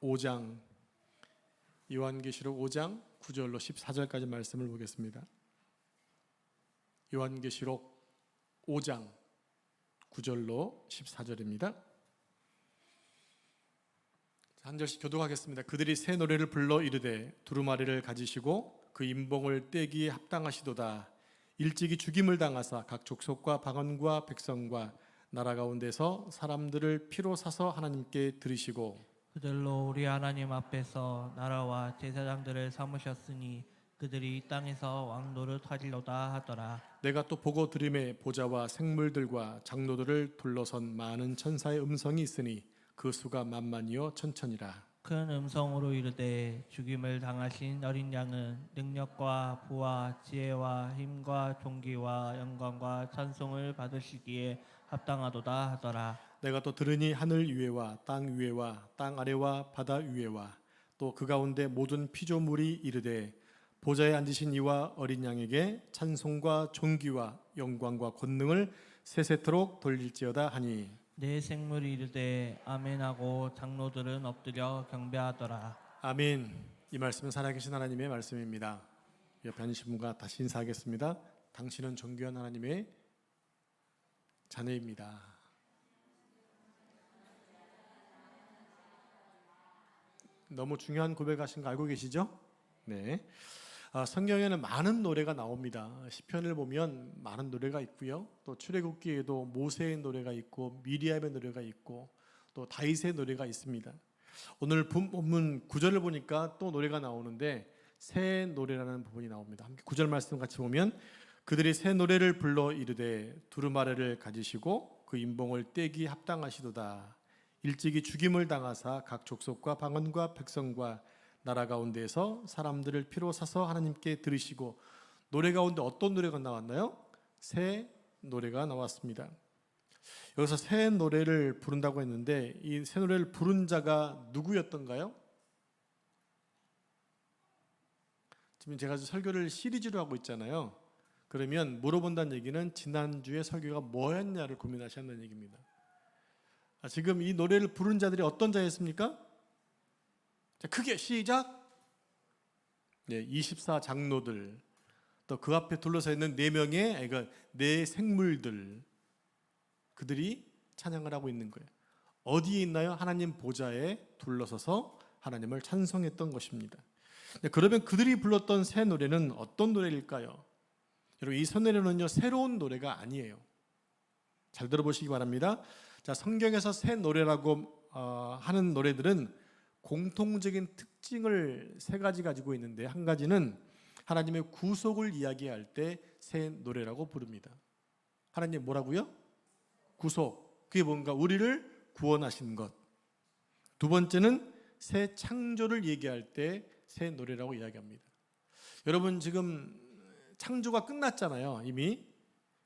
5장 요한계시록 5장 9절로 14절까지 말씀을 보겠습니다. 요한계시록 5장 9절로 14절입니다. 한 절씩 교독하겠습니다. 그들이 새 노래를 불러 이르되 두루마리를 가지시고 그 임봉을 떼기에 합당하시도다. 일찍이 죽임을 당하사 각 족속과 방언과 백성과 나라 가운데서 사람들을 피로 사서 하나님께 드리시고 그들로 우리 하나님 앞에서 나라와 제사장들을 삼으셨으니 그들이 이 땅에서 왕 노릇하리로다 하더라. 내가 또 보고 들음에 보좌와 생물들과 장로들을 둘러선 많은 천사의 음성이 있으니 그 수가 만만이요 천천이라. 큰 음성으로 이르되 죽임을 당하신 어린 양은 능력과 부와 지혜와 힘과 존귀와 영광과 찬송을 받으시기에 합당하도다 하더라. 내가 또 들으니 하늘 위에와 땅 위에와 땅 아래와 바다 위에와 또 그 가운데 모든 피조물이 이르되 보좌에 앉으신 이와 어린 양에게 찬송과 존귀와 영광과 권능을 세세토록 돌릴지어다 하니 내 생물이 이르되 아멘하고 장로들은 엎드려 경배하더라. 아멘. 이 말씀은 살아계신 하나님의 말씀입니다. 옆에 앉으신 분과 다시 인사하겠습니다. 당신은 존귀한 하나님의 자녀입니다. 너무 중요한 고백하신 거 알고 계시죠? 네. 성경에는 많은 노래가 나옵니다. 시편을 보면 많은 노래가 있고요. 또 출애굽기에도 모세의 노래가 있고 미리암의 노래가 있고 또 다윗의 노래가 있습니다. 오늘 본문 9절을 보니까 또 노래가 나오는데 새 노래라는 부분이 나옵니다. 함께 9절 말씀 같이 보면 그들이 새 노래를 불러 이르되 두루마리를 가지시고 그 임봉을 떼기 합당하시도다. 일찍이 죽임을 당하사 각 족속과 방언과 백성과 나라 가운데에서 사람들을 피로 사서 하나님께 드리시고. 노래 가운데 어떤 노래가 나왔나요? 새 노래가 나왔습니다. 여기서 새 노래를 부른다고 했는데 이 새 노래를 부른 자가 누구였던가요? 지금 제가 설교를 시리즈로 하고 있잖아요. 그러면 물어본다는 얘기는 지난주에 설교가 뭐였냐를 고민하셨다는 얘기입니다. 지금 이 노래를 부른 자들이 어떤 자였습니까? 자, 크게 시작. 네, 24 장로들, 또 그 앞에 둘러서 있는 4명의 네 생물들, 그들이 찬양을 하고 있는 거예요. 어디에 있나요? 하나님 보좌에 둘러서서 하나님을 찬송했던 것입니다. 그러면 그들이 불렀던 새 노래는 어떤 노래일까요? 여러분, 이 새 노래는요, 새로운 노래가 아니에요. 잘 들어보시기 바랍니다. 자, 성경에서 새 노래라고 하는 노래들은 공통적인 특징을 3가지 가지고 있는데, 한 가지는 하나님의 구속을 이야기할 때 새 노래라고 부릅니다. 하나님 뭐라고요? 구속. 그게 뭔가 우리를 구원하신 것. 두 번째는 새 창조를 얘기할 때 새 노래라고 이야기합니다. 여러분, 지금 창조가 끝났잖아요, 이미.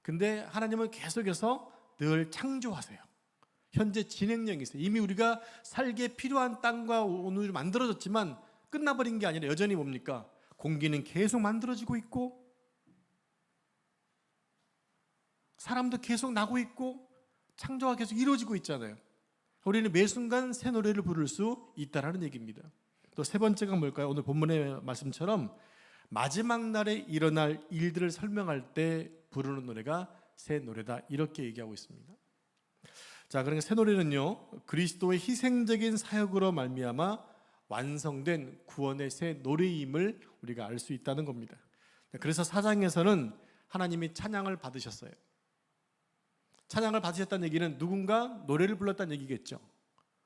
근데 하나님은 계속해서 늘 창조하세요. 현재 진행형이 있어요. 이미 우리가 살기에 필요한 땅과 오늘 만들어졌지만 끝나버린 게 아니라 여전히 뭡니까? 공기는 계속 만들어지고 있고 사람도 계속 나고 있고 창조가 계속 이루어지고 있잖아요. 우리는 매 순간 새 노래를 부를 수 있다는 얘기입니다. 또 세 번째가 뭘까요? 오늘 본문의 말씀처럼 마지막 날에 일어날 일들을 설명할 때 부르는 노래가 새 노래다, 이렇게 얘기하고 있습니다. 자, 그러니까 새 노래는요, 그리스도의 희생적인 사역으로 말미암아 완성된 구원의 새 노래임을 우리가 알 수 있다는 겁니다. 그래서 4장에서는 하나님이 찬양을 받으셨어요. 찬양을 받으셨다는 얘기는 누군가 노래를 불렀다는 얘기겠죠.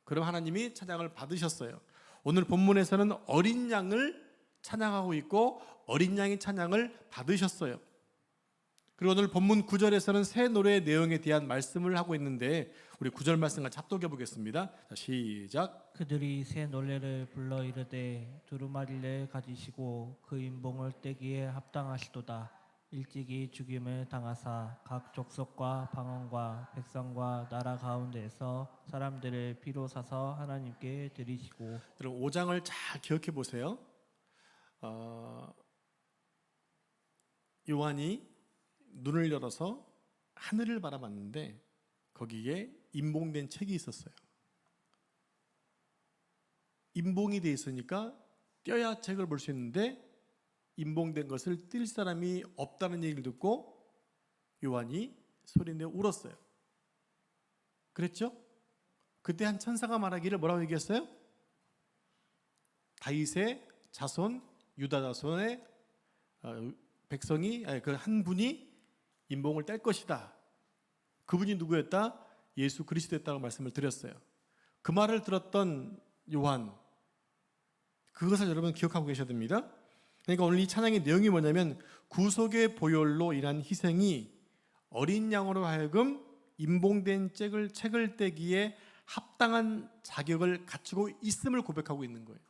그럼 하나님이 찬양을 받으셨어요. 오늘 본문에서는 어린 양을 찬양하고 있고 어린 양이 찬양을 받으셨어요. 그리고 오늘 본문 9절에서는 새 노래의 내용에 대한 말씀을 하고 있는데 우리 9절 말씀과 합독해 보겠습니다. 자, 시작. 그들이 새 노래를 불러 이르되 두루마리를 가지시고 그 임봉을 떼기에 합당하시도다. 일찍이 죽임을 당하사 각 족속과 방언과 백성과 나라 가운데에서 사람들을 피로 사서 하나님께 드리시고. 여러분, 5장을 잘 기억해 보세요. 요한이 눈을 열어서 하늘을 바라봤는데 거기에 임봉된 책이 있었어요. 임봉이 돼 있으니까 떼야 책을 볼 수 있는데 임봉된 것을 뗄 사람이 없다는 얘기를 듣고 요한이 소리내어 울었어요. 그랬죠? 그때 한 천사가 말하기를 뭐라고 얘기했어요? 다윗의 자손, 유다 자손의 백성이, 그 한 분이 임봉을 뗄 것이다. 그분이 누구였다? 예수 그리스도였다고 말씀을 드렸어요. 그 말을 들었던 요한, 그것을 여러분 기억하고 계셔야 됩니다. 그러니까 오늘 이 찬양의 내용이 뭐냐면 구속의 보혈로 인한 희생이 어린 양으로 하여금 임봉된 책을 떼기에 합당한 자격을 갖추고 있음을 고백하고 있는 거예요.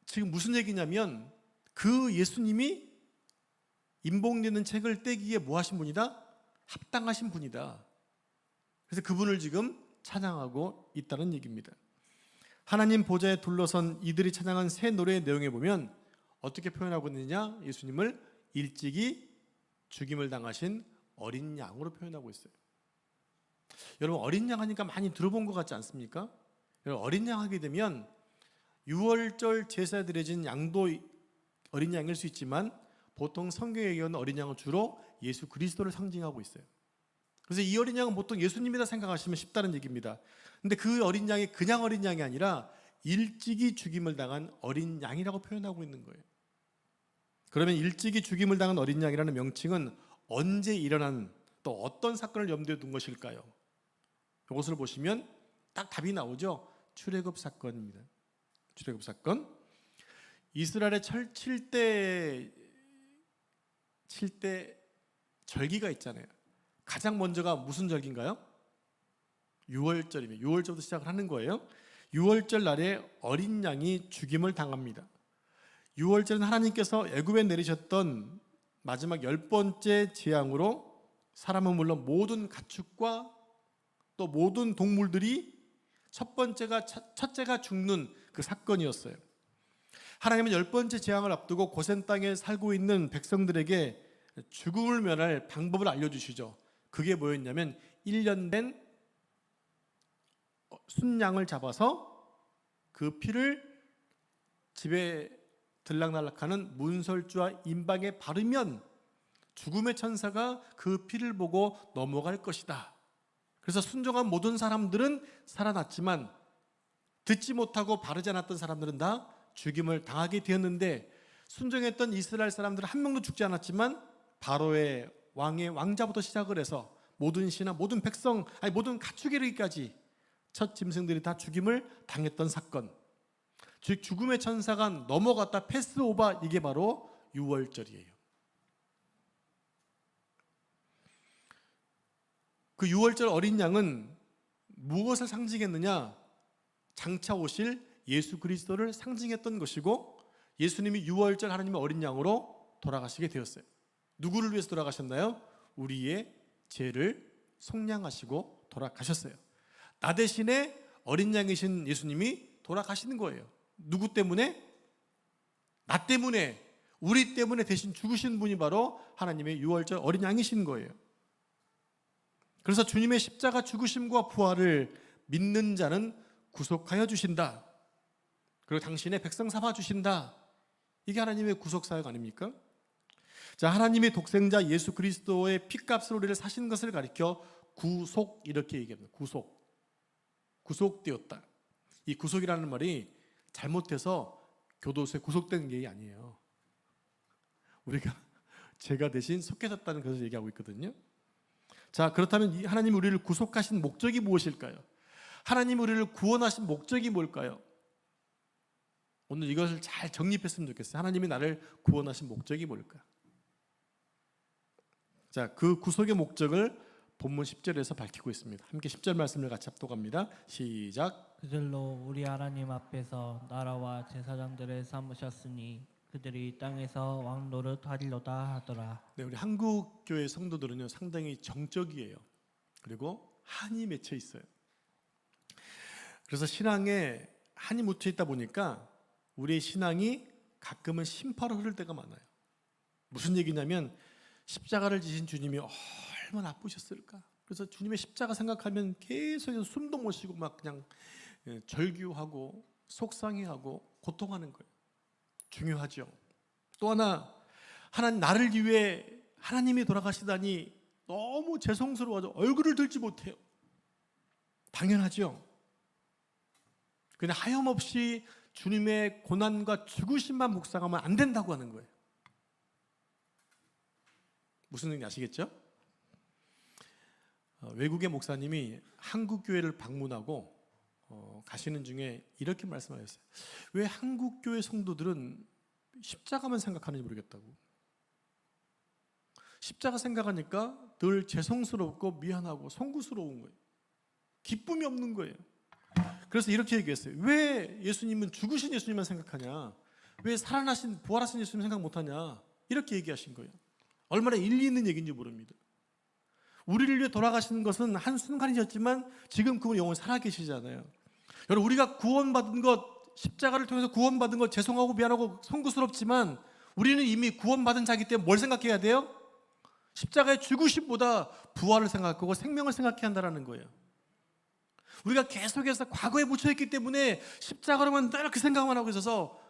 지금 무슨 얘기냐면 그 예수님이 임봉되는 책을 떼기에 뭐 하신 분이다? 합당하신 분이다. 그래서 그분을 지금 찬양하고 있다는 얘기입니다. 하나님 보좌에 둘러선 이들이 찬양한 새 노래의 내용에 보면 어떻게 표현하고 있느냐? 예수님을 일찍이 죽임을 당하신 어린 양으로 표현하고 있어요. 여러분, 어린 양 하니까 많이 들어본 것 같지 않습니까? 여러분, 어린 양 하게 되면 유월절 제사에 드려진 양도 어린 양일 수 있지만 보통 성경에 얘기하는 어린 양은 주로 예수 그리스도를 상징하고 있어요. 그래서 이 어린 양은 보통 예수님이다 생각하시면 쉽다는 얘기입니다. 근데 그 어린 양이 그냥 어린 양이 아니라 일찍이 죽임을 당한 어린 양이라고 표현하고 있는 거예요. 그러면 일찍이 죽임을 당한 어린 양이라는 명칭은 언제 일어난, 또 어떤 사건을 염두에 둔 것일까요? 이것을 보시면 딱 답이 나오죠. 출애굽 사건입니다. 출애굽 사건. 이스라엘의 7대 절기가 있잖아요. 가장 먼저가 무슨 절기인가요? 유월절입니다. 유월절부터 시작을 하는 거예요. 유월절 날에 어린 양이 죽임을 당합니다. 유월절은 하나님께서 애굽에 내리셨던 마지막 10번째 재앙으로 사람은 물론 모든 가축과 또 모든 동물들이 첫째가 죽는 그 사건이었어요. 하나님은 10번째 재앙을 앞두고 고센 땅에 살고 있는 백성들에게 죽음을 면할 방법을 알려주시죠. 그게 뭐였냐면 1년 된 순양을 잡아서 그 피를 집에 들락날락하는 문설주와 임방에 바르면 죽음의 천사가 그 피를 보고 넘어갈 것이다. 그래서 순종한 모든 사람들은 살아났지만 듣지 못하고 바르지 않았던 사람들은 다 죽임을 당하게 되었는데, 순종했던 이스라엘 사람들은 한 명도 죽지 않았지만 바로의 왕의 왕자부터 시작을 해서 모든 신하, 모든 백성, 모든 가축에 이르기까지 첫 짐승들이 다 죽임을 당했던 사건, 즉 죽음의 천사가 넘어갔다 패스오버, 이게 바로 유월절이에요. 그 유월절 어린 양은 무엇을 상징했느냐? 장차 오실 예수 그리스도를 상징했던 것이고, 예수님이 유월절 하나님의 어린 양으로 돌아가시게 되었어요. 누구를 위해서 돌아가셨나요? 우리의 죄를 속량하시고 돌아가셨어요. 나 대신에 어린 양이신 예수님이 돌아가시는 거예요. 누구 때문에? 나 때문에, 우리 때문에 대신 죽으신 분이 바로 하나님의 유월절 어린 양이신 거예요. 그래서 주님의 십자가 죽으심과 부활을 믿는 자는 구속하여 주신다. 그리고 당신의 백성 삼아 주신다. 이게 하나님의 구속 사역 아닙니까? 자, 하나님의 독생자 예수 그리스도의 피값으로 우리를 사신 것을 가리켜 구속, 이렇게 얘기합니다. 구속되었다. 이 구속이라는 말이 잘못해서 교도소에 구속된 게 아니에요. 우리가 죄가 대신 속해졌다는 것을 얘기하고 있거든요. 자, 그렇다면 하나님 우리를 구속하신 목적이 무엇일까요? 하나님 우리를 구원하신 목적이 뭘까요? 오늘 이것을 잘 정립했으면 좋겠어요. 하나님이 나를 구원하신 목적이 뭘까? 자, 그 구속의 목적을 본문 10절에서 밝히고 있습니다. 함께 10절 말씀을 같이 합독합니다. 시작. 그들로 우리 하나님 앞에서 나라와 제사장들을 삼으셨으니 그들이 땅에서 왕 노릇하리로다 하더라. 네, 우리 한국 교회 성도들은요 상당히 정적이에요. 그리고 한이 맺혀 있어요. 그래서 신앙에 한이 묻혀 있다 보니까 우리의 신앙이 가끔은 심파로 흐를 때가 많아요. 무슨 얘기냐면 십자가를 지신 주님이 얼마나 아프셨을까? 그래서 주님의 십자가 생각하면 계속 숨도 못 쉬고 막 그냥 절규하고 속상해하고 고통하는 거예요. 중요하죠. 또 하나, 하나님 나를 위해 하나님이 돌아가시다니 너무 죄송스러워서 얼굴을 들지 못해요. 당연하죠. 그냥 하염없이 주님의 고난과 죽으심만 묵상하면 안 된다고 하는 거예요. 무슨 얘기인지 아시겠죠? 외국의 목사님이 한국 교회를 방문하고 가시는 중에 이렇게 말씀하셨어요. 왜 한국 교회 성도들은 십자가만 생각하는지 모르겠다고. 십자가 생각하니까 늘 죄송스럽고 미안하고 송구스러운 거예요. 기쁨이 없는 거예요. 그래서 이렇게 얘기했어요. 왜 예수님은 죽으신 예수님만 생각하냐? 왜 살아나신 부활하신 예수님 생각 못하냐? 이렇게 얘기하신 거예요. 얼마나 일리 있는 얘기인지 모릅니다. 우리를 위해 돌아가시는 것은 한순간이었지만 지금 그분 영원히 살아계시잖아요. 여러분, 우리가 구원받은 것, 십자가를 통해서 구원받은 것 죄송하고 미안하고 송구스럽지만 우리는 이미 구원받은 자이기 때문에 뭘 생각해야 돼요? 십자가의 죽으심보다 부활을 생각하고 생명을 생각해야 한다는 거예요. 우리가 계속해서 과거에 묻혀있기 때문에 십자가로만 늘 그 생각만 하고 있어서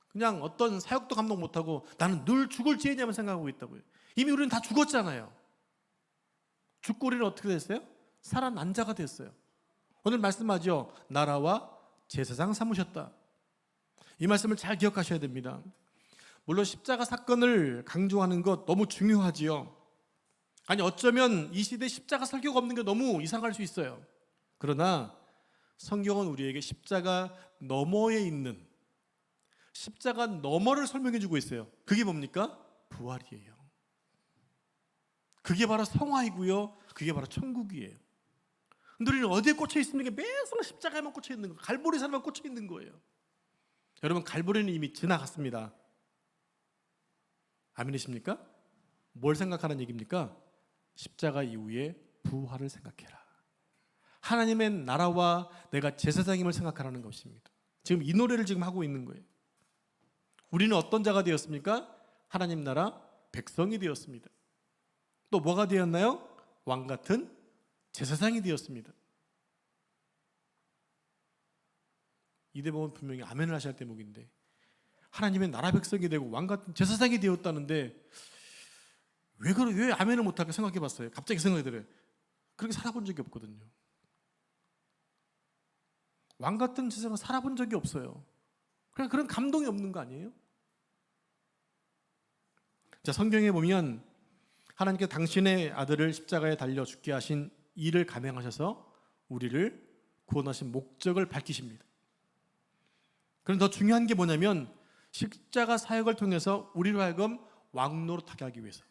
그냥 어떤 사역도 감당 못하고 나는 늘 죽을 지혜냐만 생각하고 있다고요. 이미 우리는 다 죽었잖아요. 죽고 우리는 어떻게 됐어요? 살아난 자가 됐어요. 오늘 말씀하죠. 나라와 제사장 삼으셨다. 이 말씀을 잘 기억하셔야 됩니다. 물론 십자가 사건을 강조하는 것 너무 중요하지요. 아니 어쩌면 이 시대에 십자가 설교가 없는 게 너무 이상할 수 있어요. 그러나 성경은 우리에게 십자가 너머에 있는 십자가 너머를 설명해 주고 있어요. 그게 뭡니까? 부활이에요. 그게 바로 성화이고요. 그게 바로 천국이에요. 근데 우리는 어디에 꽂혀 있습니까? 매일 십자가에만 꽂혀 있는 거예요. 갈보리산만 꽂혀 있는 거예요. 여러분, 갈보리는 이미 지나갔습니다. 아멘이십니까? 뭘 생각하는 얘기입니까? 십자가 이후에 부활을 생각해라. 하나님의 나라와 내가 제사장임을 생각하라는 것입니다. 지금 이 노래를 지금 하고 있는 거예요. 우리는 어떤 자가 되었습니까? 하나님 나라 백성이 되었습니다. 또 뭐가 되었나요? 왕 같은 제사장이 되었습니다. 이 대목은 분명히 아멘을 하셔야 할 대목인데 하나님의 나라 백성이 되고 왕 같은 제사장이 되었다는데 왜 아멘을 못할까 생각해 봤어요. 갑자기 생각이 들어요. 그렇게 살아본 적이 없거든요. 왕 같은 제사장은 살아본 적이 없어요. 그냥 그런 감동이 없는 거 아니에요? 자, 성경에 보면 하나님께서 당신의 아들을 십자가에 달려 죽게 하신 일을 감행하셔서 우리를 구원하신 목적을 밝히십니다. 그럼 더 중요한 게 뭐냐면 십자가 사역을 통해서 우리로 하여금 왕노릇하게 하기 위해서,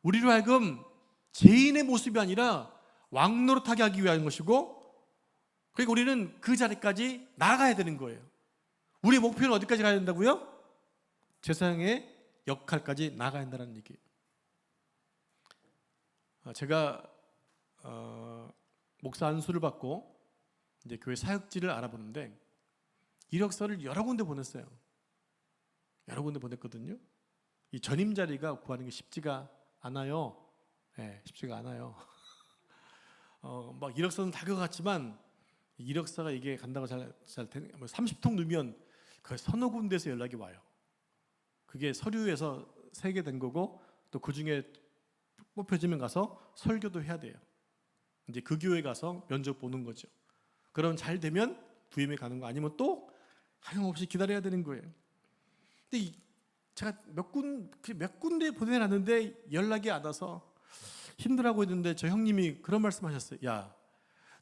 우리로 하여금 죄인의 모습이 아니라 왕노릇하게 하기 위한 것이고, 그리고 우리는 그 자리까지 나아가야 되는 거예요. 우리의 목표는 어디까지 가야 된다고요? 제사장의 역할까지 나아가야 한다는 얘기예요. 제가 목사 안수를 받고 이제 교회 사역지를 알아보는데 이력서를 여러 군데 보냈어요. 여러 군데 보냈거든요. 이 전임 자리가 구하는 게 쉽지가 않아요. 네, 쉽지가 않아요. 막 이력서는 다 그거 같지만 이력서가 이게 간다고 잘 30통 넣으면 그 서너 군데에서 연락이 와요. 그게 서류에서 세개된 거고 또 그 중에 뽑혀지면 가서 설교도 해야 돼요. 이제 그 교회 가서 면접 보는 거죠. 그럼 잘 되면 부임에 가는 거, 아니면 또 하염없이 기다려야 되는 거예요. 근데 제가 몇 군데 보내놨는데 연락이 안 와서 힘들어하고 있는데 저 형님이 그런 말씀하셨어요. 야,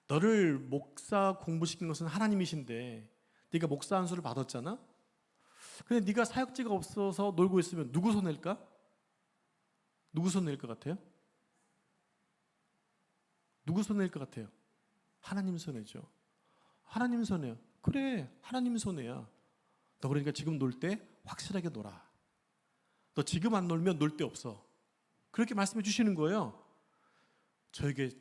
너를 목사 공부시킨 것은 하나님이신데 네가 목사 안수를 받았잖아. 근데 네가 사역지가 없어서 놀고 있으면 누구 손해일까? 누구 손해일 것 같아요? 누구 손해일 것 같아요? 하나님 손해죠. 하나님 손해요. 그래, 하나님 손해야. 너 그러니까 지금 놀 때 확실하게 놀아. 너 지금 안 놀면 놀 데 없어. 그렇게 말씀해 주시는 거예요. 저에게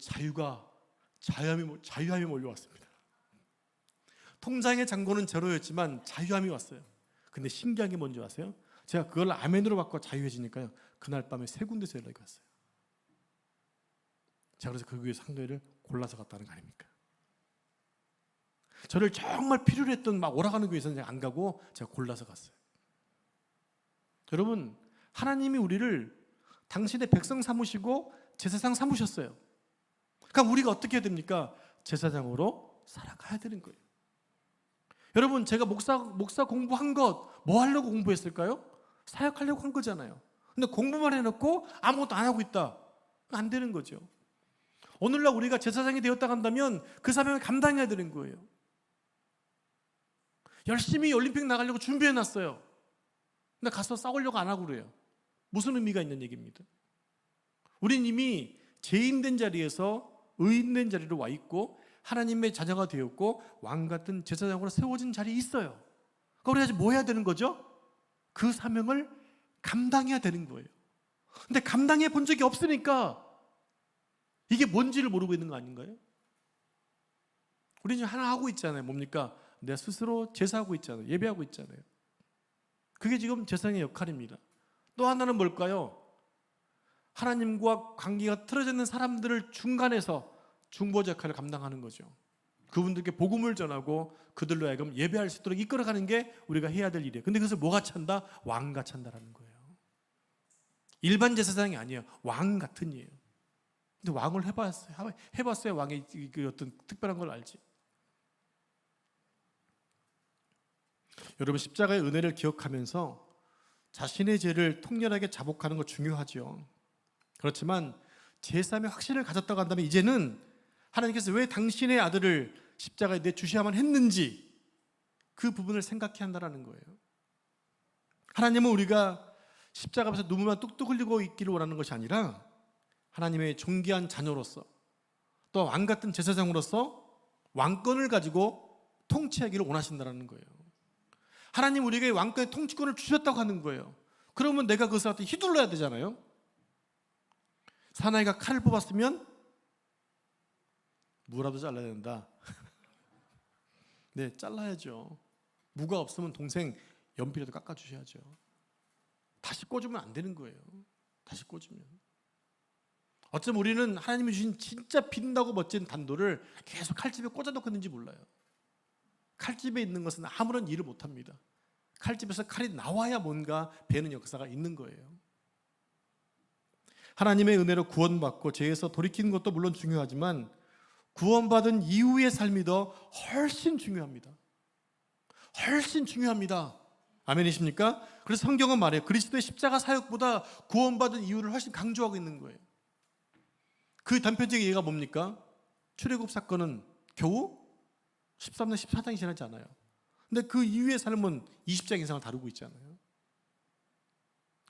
자유함이 몰려왔습니다. 통장의 잔고는 제로였지만 자유함이 왔어요. 근데 신기한 게 뭔지 아세요? 제가 그걸 아멘으로 받고 자유해지니까요, 그날 밤에 3군데서 연락이 왔어요. 제가 그래서 그 교회 상도회를 골라서 갔다는 거 아닙니까? 저를 정말 필요로 했던 막 오라가는 교회에서는 제가 안 가고 제가 골라서 갔어요. 여러분, 하나님이 우리를 당신의 백성 삼으시고 제사장 삼으셨어요. 그러니까 우리가 어떻게 해야 됩니까? 제사장으로 살아가야 되는 거예요. 여러분, 제가 목사 공부한 것 뭐 하려고 공부했을까요? 사역하려고 한 거잖아요. 근데 공부만 해놓고 아무것도 안 하고 있다. 안 되는 거죠. 오늘날 우리가 제사장이 되었다 한다면 그 사명을 감당해야 되는 거예요. 열심히 올림픽 나가려고 준비해놨어요. 근데 가서 싸우려고 안 하고 그래요. 무슨 의미가 있는 얘기입니다. 우린 이미 죄인된 자리에서 의인된 자리로 와 있고 하나님의 자녀가 되었고 왕 같은 제사장으로 세워진 자리에 있어요. 그러니까 우리가 뭐 해야 되는 거죠? 그 사명을 감당해야 되는 거예요. 근데 감당해 본 적이 없으니까 이게 뭔지를 모르고 있는 거 아닌가요? 우리 지금 하나 하고 있잖아요. 뭡니까? 내 스스로 제사하고 있잖아요. 예배하고 있잖아요. 그게 지금 제사장의 역할입니다. 또 하나는 뭘까요? 하나님과 관계가 틀어져 있는 사람들을 중간에서 중보자 역할을 감당하는 거죠. 그분들께 복음을 전하고 그들로 하여금 예배할 수 있도록 이끌어가는 게 우리가 해야 될 일이에요. 근데 그것을 뭐가 찬다? 왕과 찬다라는 거예요. 일반 제사장이 아니에요. 왕 같은 이에요. 근데 왕을 해봤어요. 왕의 그 어떤 특별한 걸 알지. 여러분, 십자가의 은혜를 기억하면서 자신의 죄를 통렬하게 자복하는 거 중요하죠. 그렇지만 제3의 확신을 가졌다고 한다면 이제는 하나님께서 왜 당신의 아들을 십자가에 내주셔야만 했는지 그 부분을 생각해야 한다는 거예요. 하나님은 우리가 십자가 앞에서 눈물만 뚝뚝 흘리고 있기를 원하는 것이 아니라 하나님의 존귀한 자녀로서 또 왕 같은 제사장으로서 왕권을 가지고 통치하기를 원하신다는 거예요. 하나님 우리에게 왕권의 통치권을 주셨다고 하는 거예요. 그러면 내가 그것을 휘둘러야 되잖아요. 사나이가 칼을 뽑았으면 무라도 잘라야 된다. 네, 잘라야죠. 무가 없으면 동생 연필이라도 깎아주셔야죠. 다시 꽂으면 안 되는 거예요. 다시 꽂으면. 어쩌면 우리는 하나님이 주신 진짜 빛나고 멋진 단도를 계속 칼집에 꽂아놓고 있는지 몰라요. 칼집에 있는 것은 아무런 일을 못합니다. 칼집에서 칼이 나와야 뭔가 배는 역사가 있는 거예요. 하나님의 은혜로 구원받고 죄에서 돌이키는 것도 물론 중요하지만 구원받은 이후의 삶이 더 훨씬 중요합니다. 훨씬 중요합니다. 아멘이십니까? 그래서 성경은 말해요. 그리스도의 십자가 사역보다 구원받은 이유를 훨씬 강조하고 있는 거예요. 그 단편적인 예가 뭡니까? 출애굽 사건은 겨우 13장, 14장이 지나지 않아요. 근데 그 이후의 삶은 20장 이상을 다루고 있잖아요.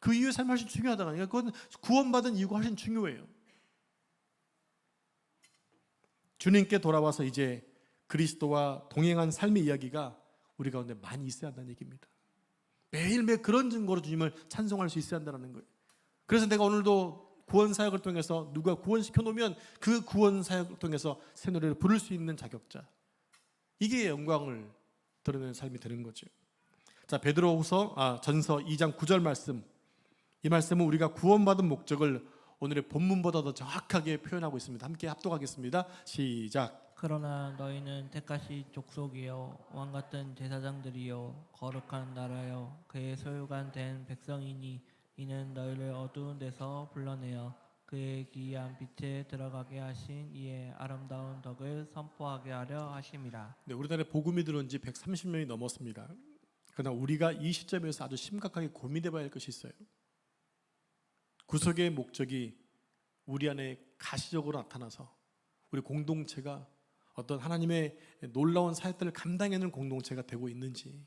그 이후의 삶이 훨씬 중요하다가 아니라 그건 구원받은 이유가 훨씬 중요해요. 주님께 돌아와서 이제 그리스도와 동행한 삶의 이야기가 우리 가운데 많이 있어야 한다는 얘기입니다. 매일매일 그런 증거로 주님을 찬송할 수 있어야 한다는 거예요. 그래서 내가 오늘도 구원 사역을 통해서 누가 구원시켜 놓으면 그 구원 사역을 통해서 새 노래를 부를 수 있는 자격자, 이게 영광을 드러내는 삶이 되는 거죠. 자, 베드로후서 전서 2장 9절 말씀, 이 말씀은 우리가 구원받은 목적을 오늘의 본문보다 더 정확하게 표현하고 있습니다. 함께 합독하겠습니다. 시작. 그러나 너희는 택하신 족속이요 왕 같은 제사장들이요 거룩한 나라요 그의 소유관 된 백성이니 이는 너희를 어두운 데서 불러내어 그의 기이한 빛에 들어가게 하신 이의 아름다운 덕을 선포하게 하려 하심이라. 네, 우리나라에 복음이 들어온 지 130년이 넘었습니다. 그러나 우리가 이 시점에서 아주 심각하게 고민해 봐야 할 것이 있어요. 구속의 목적이 우리 안에 가시적으로 나타나서 우리 공동체가 어떤 하나님의 놀라운 사역들을 감당해내는 공동체가 되고 있는지,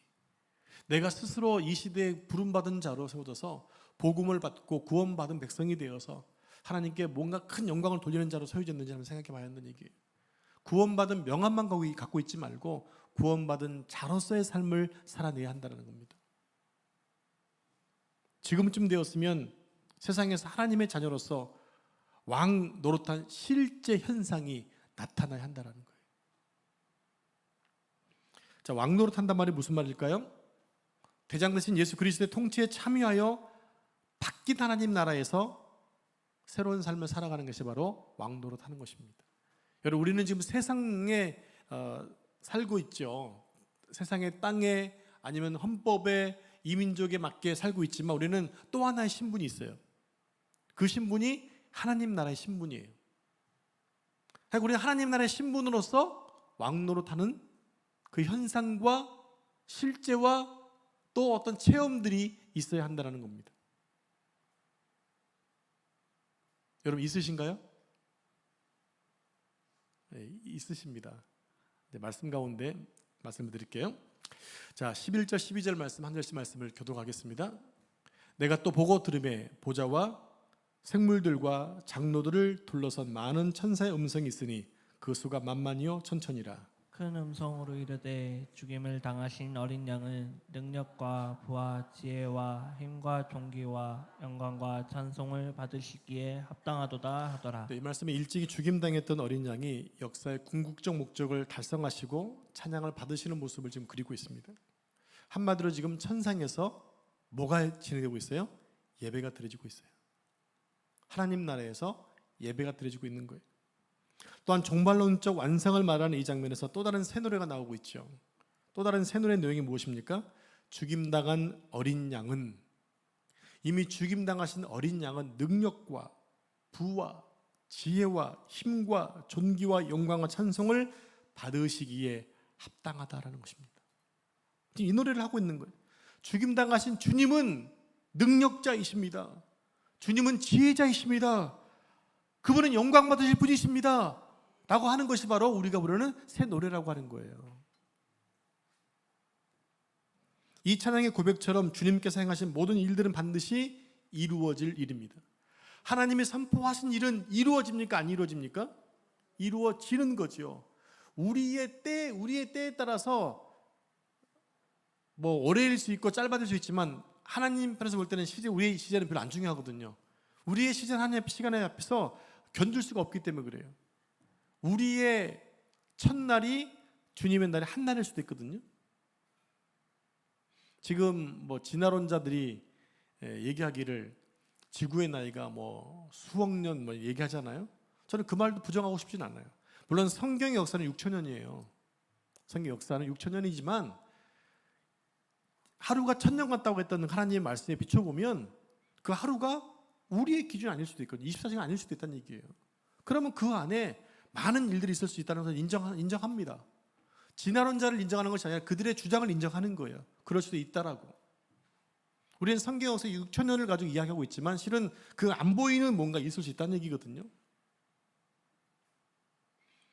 내가 스스로 이 시대에 부름받은 자로 세워져서 복음을 받고 구원받은 백성이 되어서 하나님께 뭔가 큰 영광을 돌리는 자로 세워졌는지 한번 생각해 봐야 한다는 얘기예요. 구원받은 명함만 갖고 있지 말고 구원받은 자로서의 삶을 살아내야 한다는 겁니다. 지금쯤 되었으면 세상에서 하나님의 자녀로서 왕 노릇한 실제 현상이 나타나야 한다는 거예요. 자, 왕 노릇한단 말이 무슨 말일까요? 대장 되신 예수 그리스도의 통치에 참여하여 바뀐 하나님 나라에서 새로운 삶을 살아가는 것이 바로 왕노릇 하는 것입니다. 여러분, 우리는 지금 세상에 살고 있죠. 세상의 땅에 아니면 헌법에 이민족에 맞게 살고 있지만 우리는 또 하나의 신분이 있어요. 그 신분이 하나님 나라의 신분이에요. 그러니까 우리는 하나님 나라의 신분으로서 왕노릇하는 그 현상과 실제와 또 어떤 체험들이 있어야 한다는 겁니다. 여러분 있으신가요? 네, 있으십니다. 네, 말씀 가운데 말씀을 드릴게요. 자, 11절 12절 말씀 한 절씩 말씀을 교독하겠습니다. 내가 또 보고 들음에 보좌와 생물들과 장로들을 둘러선 많은 천사의 음성이 있으니 그 수가 만만이요 천천이라. 큰 음성으로 이르되 죽임을 당하신 어린 양은 능력과 부와 지혜와 힘과 존귀와 영광과 찬송을 받으시기에 합당하도다 하더라. 네, 이 말씀에 일찍이 죽임당했던 어린 양이 역사의 궁극적 목적을 달성하시고 찬양을 받으시는 모습을 지금 그리고 있습니다. 한마디로 지금 천상에서 뭐가 진행되고 있어요? 예배가 드려지고 있어요. 하나님 나라에서 예배가 드려지고 있는 거예요. 또한 종말론적 완성을 말하는 이 장면에서 또 다른 새 노래가 나오고 있죠. 또 다른 새 노래 내용이 무엇입니까? 죽임당한 어린 양은, 이미 죽임당하신 어린 양은 능력과 부와 지혜와 힘과 존귀와 영광과 찬송을 받으시기에 합당하다라는 것입니다. 지금 이 노래를 하고 있는 거예요. 죽임당하신 주님은 능력자이십니다. 주님은 지혜자이십니다. 그분은 영광 받으실 분이십니다 라고 하는 것이 바로 우리가 부르는 새 노래라고 하는 거예요. 이 찬양의 고백처럼 주님께서 행하신 모든 일들은 반드시 이루어질 일입니다. 하나님이 선포하신 일은 이루어집니까? 안 이루어집니까? 이루어지는 거죠. 우리의 때에 따라서 뭐 오래일 수 있고 짧아질 수 있지만 하나님 편에서 볼 때는 우리의 시간은 별로 안 중요하거든요. 우리의 시간 하나님의 시간에 앞에서 견딜 수가 없기 때문에 그래요. 우리의 첫날이 주님의 날이 한 날일 수도 있거든요. 지금 뭐 진화론자들이 얘기하기를 지구의 나이가 뭐 수억 년 뭐 얘기하잖아요. 저는 그 말도 부정하고 싶진 않아요. 물론 성경의 역사는 6,000년이에요. 성경 역사는 6,000년이지만 하루가 1,000년 같다고 했던 하나님의 말씀에 비춰보면 그 하루가 우리의 기준이 아닐 수도 있거든요. 24시간 아닐 수도 있다는 얘기예요. 그러면 그 안에 많은 일들이 있을 수 있다는 것을 인정합니다. 진화론자를 인정하는 것이 아니라 그들의 주장을 인정하는 거예요. 그럴 수도 있다라고. 우리는 성경 역사 6,000년을 가지고 이야기하고 있지만 실은 그 안 보이는 뭔가 있을 수 있다는 얘기거든요.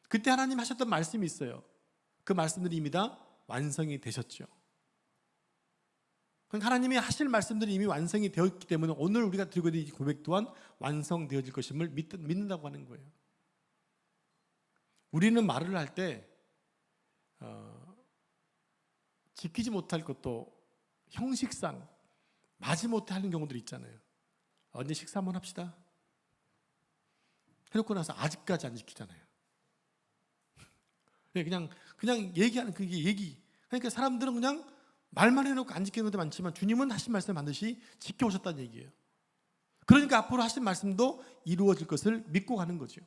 그때 하나님 하셨던 말씀이 있어요. 그 말씀들이 이미 다 완성이 되셨죠. 하나님이 하실 말씀들이 이미 완성이 되었기 때문에 오늘 우리가 드리고 있는 이 고백 또한 완성되어질 것임을 믿는다고 하는 거예요. 우리는 말을 할 때 지키지 못할 것도 형식상 마지못해 하는 경우들이 있잖아요. 언제 식사 한번 합시다 해놓고 나서 아직까지 안 지키잖아요. 그냥 얘기하는 그게 얘기. 그러니까 사람들은 그냥 말만 해놓고 안 지키는 것도 많지만 주님은 하신 말씀 반드시 지켜오셨다는 얘기예요. 그러니까 앞으로 하신 말씀도 이루어질 것을 믿고 가는 거죠.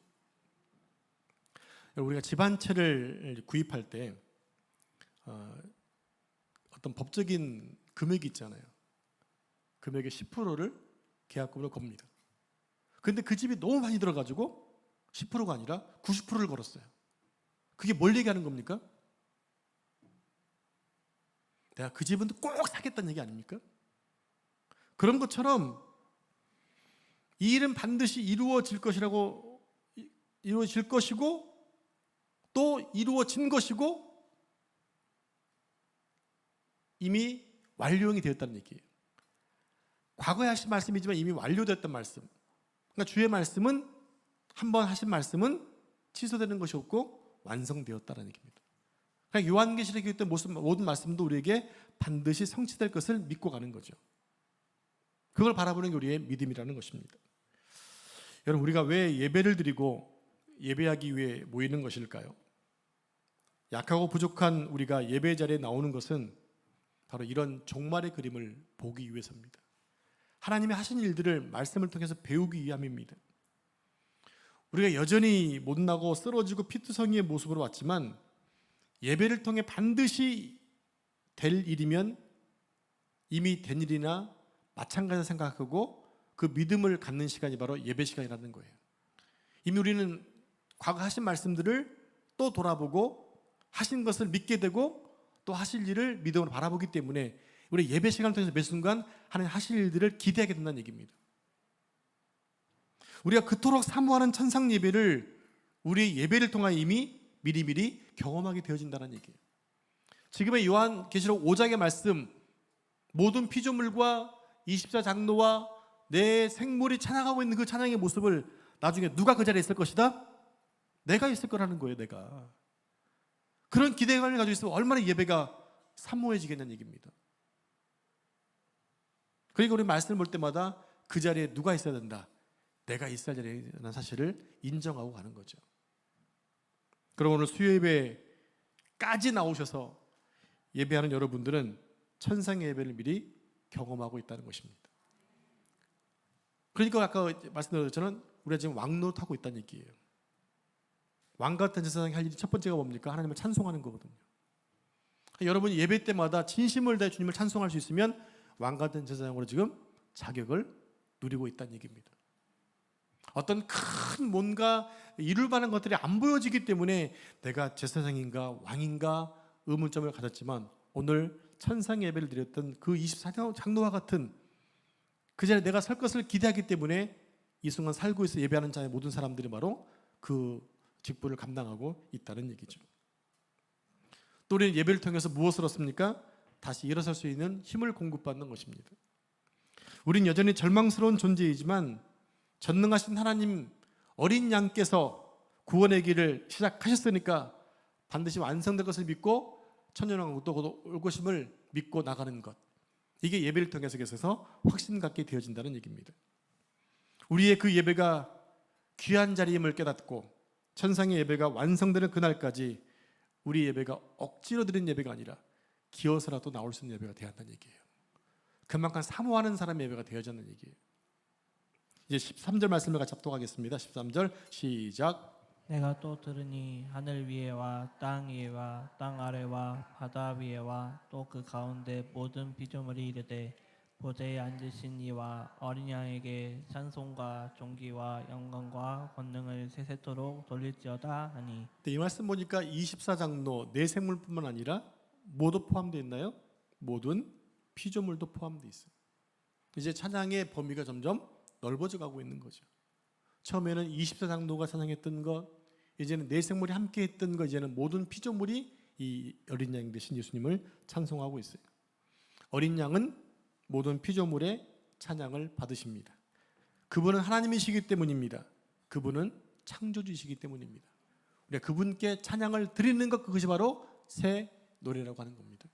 우리가 집 한 채를 구입할 때 어떤 법적인 금액이 있잖아요. 금액의 10%를 계약금으로 겁니다. 그런데 그 집이 너무 많이 들어가지고 10%가 아니라 90%를 걸었어요. 그게 뭘 얘기하는 겁니까? 내가 그 집은 꼭 사겠다는 얘기 아닙니까? 그런 것처럼 이 일은 반드시 이루어질 것이고 또 이루어진 것이고 이미 완료가 되었다는 얘기예요. 과거에 하신 말씀이지만 이미 완료됐던 말씀. 그러니까 주의 말씀은 한번 하신 말씀은 취소되는 것이 없고 완성되었다는 얘기입니다. 그러니까 요한계시록에 있던 모든 말씀도 우리에게 반드시 성취될 것을 믿고 가는 거죠. 그걸 바라보는 게 우리의 믿음이라는 것입니다. 여러분, 우리가 왜 예배를 드리고 예배하기 위해 모이는 것일까요? 약하고 부족한 우리가 예배 자리에 나오는 것은 바로 이런 종말의 그림을 보기 위해서입니다. 하나님이 하신 일들을 말씀을 통해서 배우기 위함입니다. 우리가 여전히 못나고 쓰러지고 피투성이의 모습으로 왔지만 예배를 통해 반드시 될 일이면 이미 된 일이나 마찬가지로 생각하고 그 믿음을 갖는 시간이 바로 예배 시간이라는 거예요. 이미 우리는 과거 하신 말씀들을 또 돌아보고 하신 것을 믿게 되고 또 하실 일을 믿음으로 바라보기 때문에 우리 예배 시간을 통해서 매 순간 하나님 하실 일들을 기대하게 된다는 얘기입니다. 우리가 그토록 사모하는 천상 예배를 우리의 예배를 통하여 이미 미리미리 경험하게 되어진다는 얘기예요. 지금의 요한계시록 5장의 말씀, 모든 피조물과 24장로와 내 생물이 찬양하고 있는 그 찬양의 모습을 나중에 누가 그 자리에 있을 것이다? 내가 있을 거라는 거예요. 내가. 그런 기대감을 가지고 있으면 얼마나 예배가 사모해지겠냐는 얘기입니다. 그러니까 우리 말씀을 볼 때마다 그 자리에 누가 있어야 된다? 내가 있어야 되는 사실을 인정하고 가는 거죠. 그럼 오늘 수요 예배까지 나오셔서 예배하는 여러분들은 천상의 예배를 미리 경험하고 있다는 것입니다. 그러니까 아까 말씀드린 것처럼 우리가 지금 왕노릇하고 있다는 얘기예요. 왕 같은 제사장이 할 일이 첫 번째가 뭡니까? 하나님을 찬송하는 거거든요. 여러분이 예배 때마다 진심을 다해 주님을 찬송할 수 있으면 왕 같은 제사장으로 지금 자격을 누리고 있다는 얘기입니다. 어떤 큰 뭔가 이룰 만한 것들이 안 보여지기 때문에 내가 제사장인가 왕인가 의문점을 가졌지만 오늘 천상 예배를 드렸던 그 24장로와 같은 그 자리에 내가 설 것을 기대하기 때문에 이 순간 살고 있어 예배하는 자의 모든 사람들이 바로 그 직분을 감당하고 있다는 얘기죠. 또 우리는 예배를 통해서 무엇을 얻습니까? 다시 일어설 수 있는 힘을 공급받는 것입니다. 우린 여전히 절망스러운 존재이지만 전능하신 하나님 어린 양께서 구원의 길을 시작하셨으니까 반드시 완성될 것을 믿고 천년왕국도 올 것임을 믿고 나가는 것, 이게 예배를 통해서 계속해서 확신 갖게 되어진다는 얘기입니다. 우리의 그 예배가 귀한 자리임을 깨닫고 천상의 예배가 완성되는 그날까지 우리 예배가 억지로 드린 예배가 아니라 기어서라도 나올 수 있는 예배가 되어야 한다는 얘기예요. 그만큼 사모하는 사람의 예배가 되어야하는 얘기예요. 이제 13절 말씀을 같이 합독하겠습니다. 13절 시작. 내가 또 들으니 하늘 위에와 땅 위에와 땅 아래와 바다 위에와 또 그 가운데 모든 피조물이 이르되 보좌에 앉으신 이와 어린 양에게 찬송과 존귀와 영광과 권능을 세세토록 돌릴지어다 하니. 이 말씀 보니까 24장로 내 생물뿐만 아니라 뭐도 포함되어 있나요? 모든 피조물도 포함되어 있어요. 이제 찬양의 범위가 점점 넓어져 가고 있는 거죠. 처음에는 24장로가 찬양했던 것, 이제는 내 생물이 함께 했던 것, 이제는 모든 피조물이 이 어린 양 되신 예수님을 찬송하고 있어요. 어린 양은 모든 피조물의 찬양을 받으십니다. 그분은 하나님이시기 때문입니다. 그분은 창조주이시기 때문입니다. 우리가 그분께 찬양을 드리는 것, 그것이 바로 새 노래라고 하는 겁니다.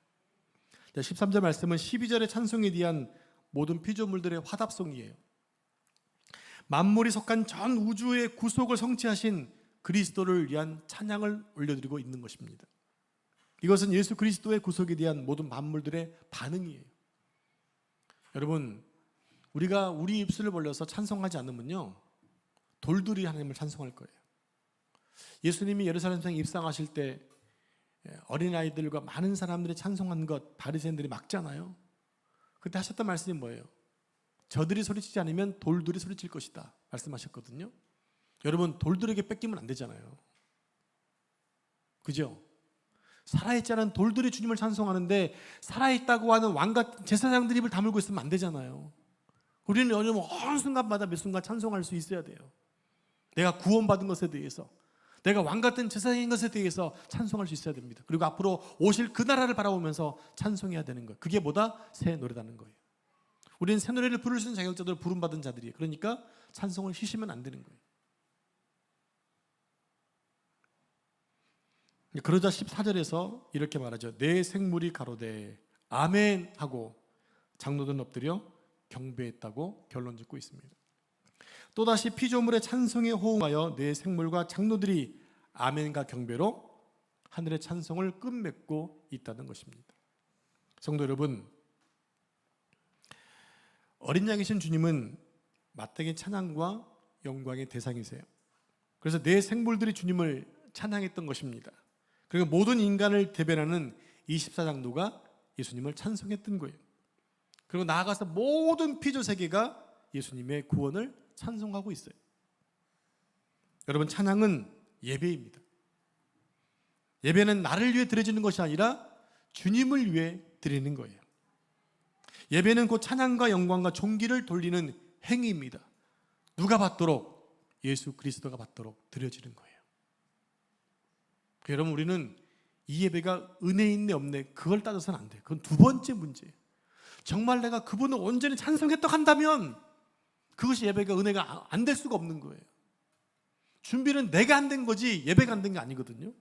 13절 말씀은 12절의 찬송에 대한 모든 피조물들의 화답송이에요. 만물이 속한 전 우주의 구속을 성취하신 그리스도를 위한 찬양을 올려드리고 있는 것입니다. 이것은 예수 그리스도의 구속에 대한 모든 만물들의 반응이에요. 여러분, 우리가 우리 입술을 벌려서 찬송하지 않으면요, 돌들이 하나님을 찬송할 거예요. 예수님이 예루살렘 성에 입성하실 때 어린아이들과 많은 사람들이 찬송한 것 바리새인들이 막잖아요. 그때 하셨던 말씀이 뭐예요? 저들이 소리치지 않으면 돌들이 소리칠 것이다 말씀하셨거든요. 여러분, 돌들에게 뺏기면 안 되잖아요. 그죠? 살아있지 않은 돌들이 주님을 찬송하는데 살아있다고 하는 왕같은 제사장들이 입을 다물고 있으면 안 되잖아요. 우리는 어느 순간마다 몇 순간 찬송할 수 있어야 돼요. 내가 구원받은 것에 대해서, 내가 왕같은 제사장인 것에 대해서 찬송할 수 있어야 됩니다. 그리고 앞으로 오실 그 나라를 바라보면서 찬송해야 되는 거예요. 그게 뭐다? 새 노래라는 거예요. 우리는 새 노래를 부를 수 있는 자격자들, 부름받은 자들이에요. 그러니까 찬송을 쉬시면 안 되는 거예요. 그러자 14절에서 이렇게 말하죠. 내 생물이 가로되 아멘 하고 장로들은 엎드려 경배했다고 결론 짓고 있습니다. 또다시 피조물의 찬송에 호응하여 내 생물과 장로들이 아멘과 경배로 하늘의 찬송을 끝맺고 있다는 것입니다. 성도 여러분, 어린 양이신 주님은 마땅히 찬양과 영광의 대상이세요. 그래서 내 생물들이 주님을 찬양했던 것입니다. 그리고 모든 인간을 대변하는 24장로가 예수님을 찬송했던 거예요. 그리고 나아가서 모든 피조 세계가 예수님의 구원을 찬송하고 있어요. 여러분, 찬양은 예배입니다. 예배는 나를 위해 드려지는 것이 아니라 주님을 위해 드리는 거예요. 예배는 곧 찬양과 영광과 존귀를 돌리는 행위입니다. 누가 받도록? 예수 그리스도가 받도록 드려지는 거예요. 여러분, 우리는 이 예배가 은혜 있네 없네 그걸 따져서는 안 돼요. 그건 두 번째 문제예요. 정말 내가 그분을 온전히 찬송했다고 한다면 그것이 예배가 은혜가 안 될 수가 없는 거예요. 준비는 내가 안 된 거지 예배가 안 된 게 아니거든요.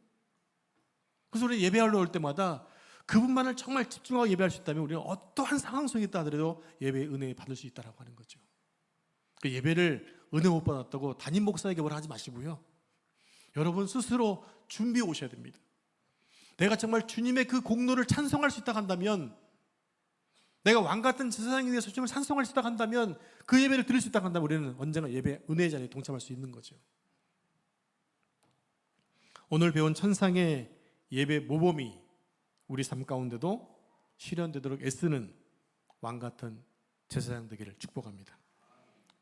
그래서 우리 예배하러 올 때마다 그분만을 정말 집중하고 예배할 수 있다면 우리는 어떠한 상황 속에 있다 하더라도 예배의 은혜 받을 수 있다고 하는 거죠. 그 예배를 은혜 못 받았다고 담임 목사에게 뭐라 하지 마시고요. 여러분 스스로 준비해 오셔야 됩니다. 내가 정말 주님의 그 공로를 찬송할 수 있다고 한다면, 내가 왕같은 제사장에 대해서 주님을 찬송할 수 있다고 한다면, 그 예배를 드릴 수 있다고 한다면 우리는 언제나 예배 은혜의 자리에 동참할 수 있는 거죠. 오늘 배운 천상의 예배 모범이 우리 삶 가운데도 실현되도록 애쓰는 왕같은 제사장 되기를 축복합니다.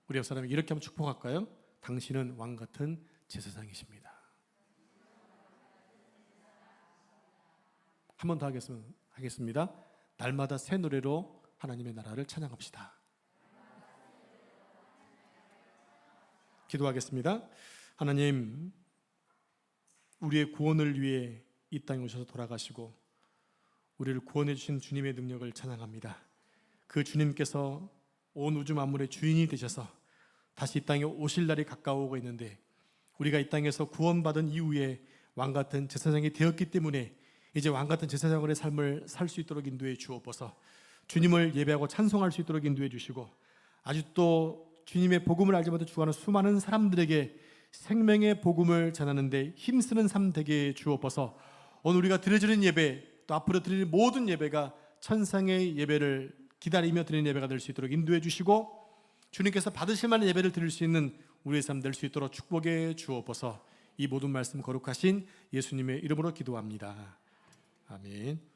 우리 옆 사람이 이렇게 한번 축복할까요? 당신은 왕같은 제사장이십니다. 한 번 더 하겠습니다. 날마다 새 노래로 하나님의 나라를 찬양합시다. 기도하겠습니다. 하나님, 우리의 구원을 위해 이 땅에 오셔서 돌아가시고 우리를 구원해 주신 주님의 능력을 찬양합니다. 그 주님께서 온 우주 만물의 주인이 되셔서 다시 이 땅에 오실 날이 가까워오고 있는데, 우리가 이 땅에서 구원받은 이후에 왕같은 제사장이 되었기 때문에 이제 왕같은 제사장의 삶을 살 수 있도록 인도해 주옵소서. 주님을 예배하고 찬송할 수 있도록 인도해 주시고, 아직도 주님의 복음을 알지 못해 죽어가는 수많은 사람들에게 생명의 복음을 전하는데 힘쓰는 삶 되게 주옵소서. 오늘 우리가 드려지는 예배, 또 앞으로 드리는 모든 예배가 천상의 예배를 기다리며 드리는 예배가 될 수 있도록 인도해 주시고, 주님께서 받으실 만한 예배를 드릴 수 있는 우리의 삶 될 수 있도록 축복해 주옵소서. 이 모든 말씀 거룩하신 예수님의 이름으로 기도합니다. 아멘.